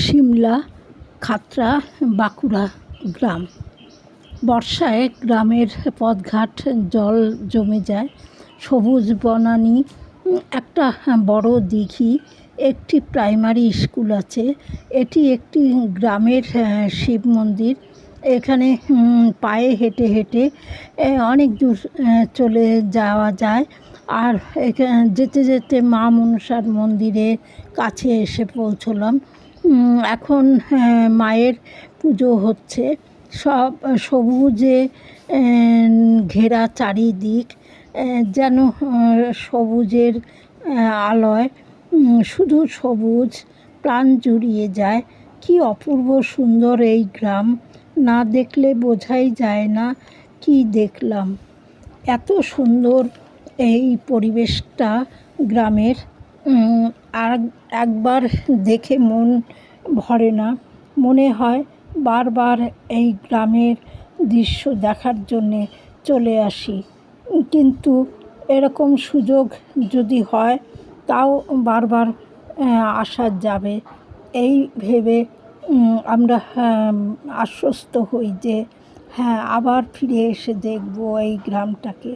সিমলা খাতড়া বাঁকুড়া গ্রাম। বর্ষায় গ্রামের পথঘাট জল জমে যায়, সবুজ বনানী, একটা বড় দিঘি, একটি প্রাইমারি স্কুল আছে। এটি একটি গ্রামের শিব মন্দির। এখানে পায়ে হেঁটে হেঁটে অনেক দূর চলে যাওয়া যায়। আর যেতে যেতে মা মনসার মন্দিরের কাছে এসে পৌঁছলাম। এখন মায়ের পুজো হচ্ছে, সব সবুজে ঘেরা চারিদিক, যেন সবুজের আলোয় শুধু সবুজ, প্রাণ জুড়িয়ে যায়। কি অপূর্ব সুন্দর এই গ্রাম, না দেখলে বোঝাই যায় না কি দেখলাম। এত সুন্দর এই পরিবেশটা গ্রামের, আর একবার দেখে মন ভরে না, মনে হয় বারবার এই গ্রামের দৃশ্য দেখার জন্যে চলে আসি। কিন্তু এরকম সুযোগ যদি হয় তাও বারবার আসা যাবে, এই ভেবে আমরা আশ্বস্ত হই যে হ্যাঁ, আবার ফিরে এসে দেখব এই গ্রামটাকে।